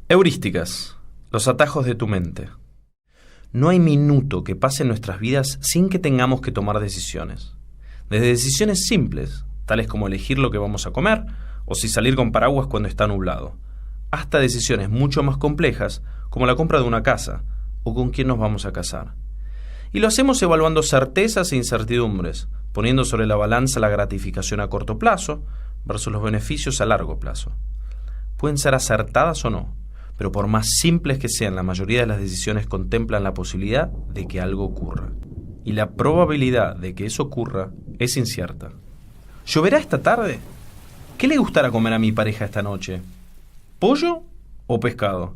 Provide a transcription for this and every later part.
Heurísticas, los atajos de tu mente. No hay minuto que pase en nuestras vidas sin que tengamos que tomar decisiones. Desde decisiones simples, tales como elegir lo que vamos a comer o si salir con paraguas cuando está nublado, hasta decisiones mucho más complejas como la compra de una casa o con quién nos vamos a casar. Y lo hacemos evaluando certezas e incertidumbres, poniendo sobre la balanza la gratificación a corto plazo versus los beneficios a largo plazo. Pueden ser acertadas o no, pero por más simples que sean, la mayoría de las decisiones contemplan la posibilidad de que algo ocurra. Y la probabilidad de que eso ocurra es incierta. ¿Lloverá esta tarde? ¿Qué le gustará comer a mi pareja esta noche? ¿Pollo o pescado?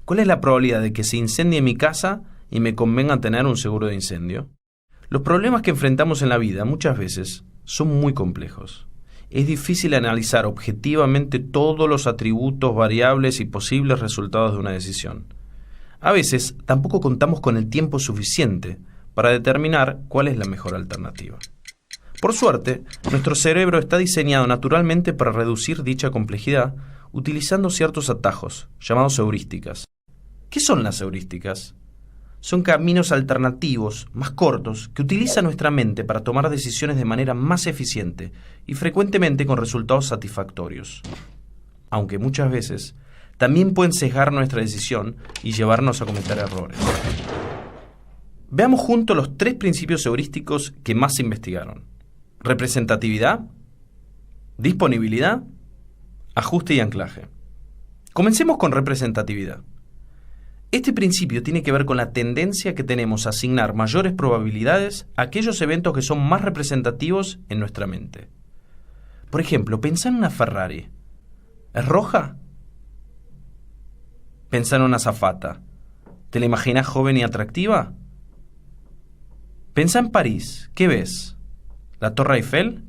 ¿Cuál es la probabilidad de que se incendie mi casa y me convenga tener un seguro de incendio? Los problemas que enfrentamos en la vida muchas veces son muy complejos. Es difícil analizar objetivamente todos los atributos, variables y posibles resultados de una decisión. A veces tampoco contamos con el tiempo suficiente para determinar cuál es la mejor alternativa. Por suerte, nuestro cerebro está diseñado naturalmente para reducir dicha complejidad utilizando ciertos atajos, llamados heurísticas. ¿Qué son las heurísticas? Son caminos alternativos, más cortos, que utiliza nuestra mente para tomar decisiones de manera más eficiente y frecuentemente con resultados satisfactorios. Aunque muchas veces también pueden sesgar nuestra decisión y llevarnos a cometer errores. Veamos juntos los 3 principios heurísticos que más se investigaron: representatividad, disponibilidad, ajuste y anclaje. Comencemos con representatividad. Este principio tiene que ver con la tendencia que tenemos a asignar mayores probabilidades a aquellos eventos que son más representativos en nuestra mente. Por ejemplo, pensá en una Ferrari. ¿Es roja? Pensá en una azafata. ¿Te la imaginás joven y atractiva? Pensá en París. ¿Qué ves? ¿La Torre Eiffel?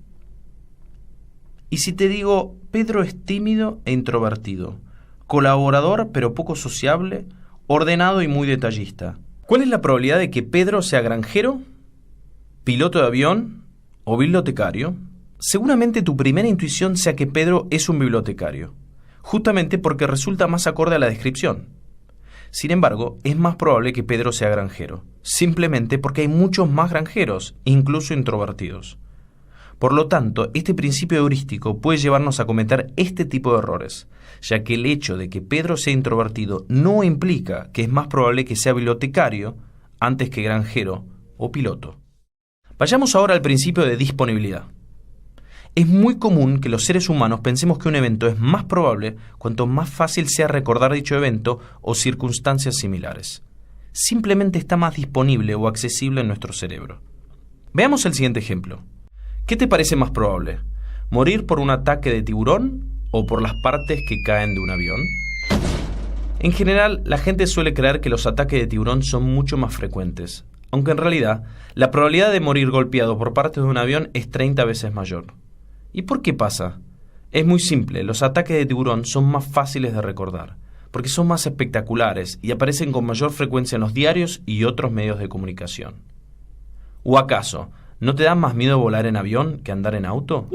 ¿Y si te digo, Pedro es tímido e introvertido, colaborador pero poco sociable, ordenado y muy detallista? ¿Cuál es la probabilidad de que Pedro sea granjero, piloto de avión o bibliotecario? Seguramente tu primera intuición sea que Pedro es un bibliotecario, justamente porque resulta más acorde a la descripción. Sin embargo, es más probable que Pedro sea granjero, simplemente porque hay muchos más granjeros, incluso introvertidos. Por lo tanto, este principio heurístico puede llevarnos a cometer este tipo de errores, ya que el hecho de que Pedro sea introvertido no implica que es más probable que sea bibliotecario antes que granjero o piloto. Vayamos ahora al principio de disponibilidad. Es muy común que los seres humanos pensemos que un evento es más probable cuanto más fácil sea recordar dicho evento o circunstancias similares. Simplemente está más disponible o accesible en nuestro cerebro. Veamos el siguiente ejemplo. ¿Qué te parece más probable? ¿Morir por un ataque de tiburón o por las partes que caen de un avión? En general, la gente suele creer que los ataques de tiburón son mucho más frecuentes, aunque en realidad la probabilidad de morir golpeado por partes de un avión es 30 veces mayor. ¿Y por qué pasa? Es muy simple, los ataques de tiburón son más fáciles de recordar, porque son más espectaculares y aparecen con mayor frecuencia en los diarios y otros medios de comunicación. ¿O acaso no te da más miedo volar en avión que andar en auto?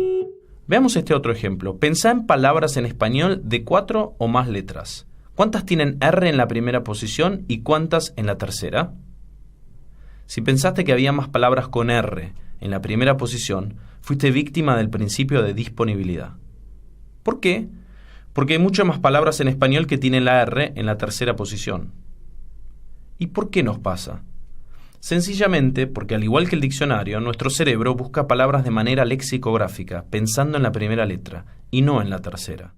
Veamos este otro ejemplo. Pensá en palabras en español de 4 o más letras. ¿Cuántas tienen R en la primera posición y cuántas en la tercera? Si pensaste que había más palabras con R en la primera posición, fuiste víctima del principio de disponibilidad. ¿Por qué? Porque hay muchas más palabras en español que tienen la R en la tercera posición. ¿Y por qué nos pasa? Sencillamente porque, al igual que el diccionario, nuestro cerebro busca palabras de manera lexicográfica, pensando en la primera letra y no en la tercera.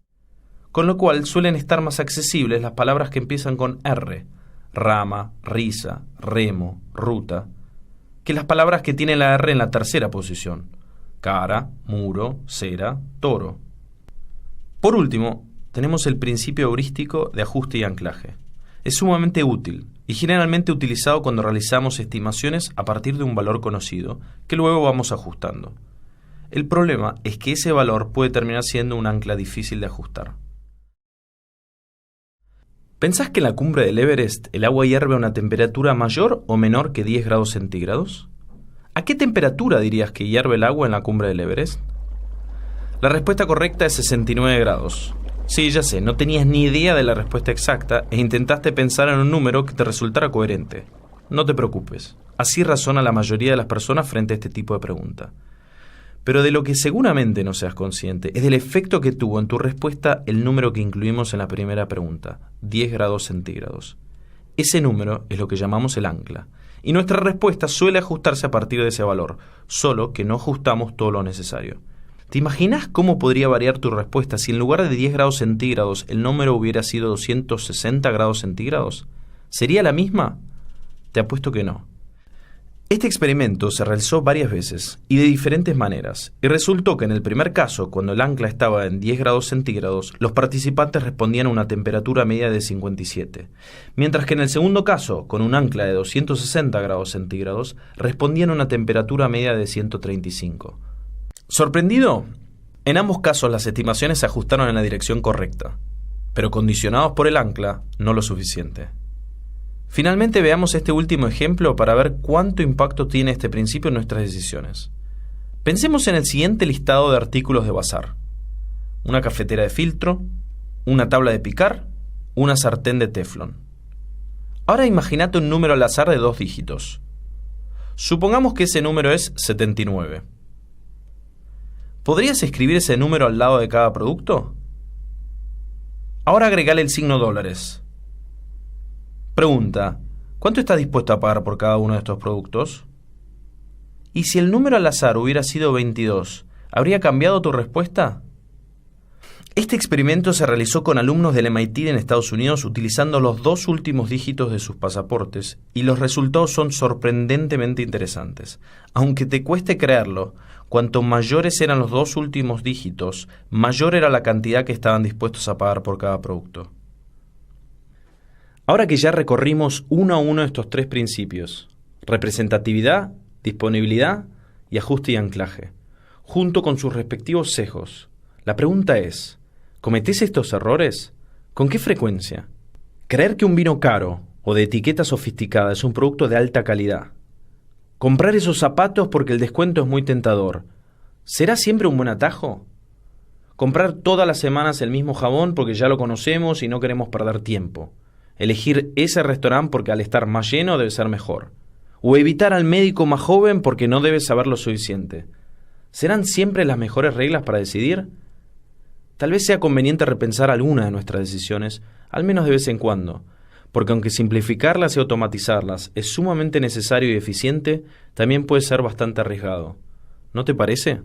Con lo cual suelen estar más accesibles las palabras que empiezan con R, rama, risa, remo, ruta, que las palabras que tienen la R en la tercera posición, cara, muro, cera, toro. Por último, tenemos el principio heurístico de ajuste y anclaje. Es sumamente útil y generalmente utilizado cuando realizamos estimaciones a partir de un valor conocido, que luego vamos ajustando. El problema es que ese valor puede terminar siendo un ancla difícil de ajustar. ¿Pensás que en la cumbre del Everest el agua hierve a una temperatura mayor o menor que 10 grados centígrados? ¿A qué temperatura dirías que hierve el agua en la cumbre del Everest? La respuesta correcta es 69 grados. Sí, ya sé, no tenías ni idea de la respuesta exacta e intentaste pensar en un número que te resultara coherente. No te preocupes, así razona la mayoría de las personas frente a este tipo de pregunta. Pero de lo que seguramente no seas consciente es del efecto que tuvo en tu respuesta el número que incluimos en la primera pregunta, 10 grados centígrados. Ese número es lo que llamamos el ancla, y nuestra respuesta suele ajustarse a partir de ese valor, solo que no ajustamos todo lo necesario. ¿Te imaginas cómo podría variar tu respuesta si en lugar de 10 grados centígrados el número hubiera sido 260 grados centígrados? ¿Sería la misma? Te apuesto que no. Este experimento se realizó varias veces y de diferentes maneras, y resultó que en el primer caso, cuando el ancla estaba en 10 grados centígrados, los participantes respondían a una temperatura media de 57, mientras que en el segundo caso, con un ancla de 260 grados centígrados, respondían a una temperatura media de 135. ¿Sorprendido? En ambos casos las estimaciones se ajustaron en la dirección correcta, pero condicionados por el ancla, no lo suficiente. Finalmente veamos este último ejemplo para ver cuánto impacto tiene este principio en nuestras decisiones. Pensemos en el siguiente listado de artículos de bazar: una cafetera de filtro, una tabla de picar, una sartén de teflón. Ahora imagínate un número al azar de 2 dígitos. Supongamos que ese número es 79. ¿Podrías escribir ese número al lado de cada producto? Ahora agregale el signo dólares. Pregunta: ¿cuánto estás dispuesto a pagar por cada uno de estos productos? ¿Y si el número al azar hubiera sido 22, habría cambiado tu respuesta? Este experimento se realizó con alumnos del MIT en Estados Unidos utilizando los 2 últimos dígitos de sus pasaportes, y los resultados son sorprendentemente interesantes. Aunque te cueste creerlo, cuanto mayores eran los 2 últimos dígitos, mayor era la cantidad que estaban dispuestos a pagar por cada producto. Ahora que ya recorrimos uno a uno estos 3 principios, representatividad, disponibilidad y ajuste y anclaje, junto con sus respectivos sesgos, la pregunta es: ¿cometés estos errores? ¿Con qué frecuencia? Creer que un vino caro o de etiqueta sofisticada es un producto de alta calidad. Comprar esos zapatos porque el descuento es muy tentador. ¿Será siempre un buen atajo? Comprar todas las semanas el mismo jabón porque ya lo conocemos y no queremos perder tiempo. Elegir ese restaurante porque al estar más lleno debe ser mejor. O evitar al médico más joven porque no debe saber lo suficiente. ¿Serán siempre las mejores reglas para decidir? Tal vez sea conveniente repensar alguna de nuestras decisiones, al menos de vez en cuando, porque aunque simplificarlas y automatizarlas es sumamente necesario y eficiente, también puede ser bastante arriesgado. ¿No te parece?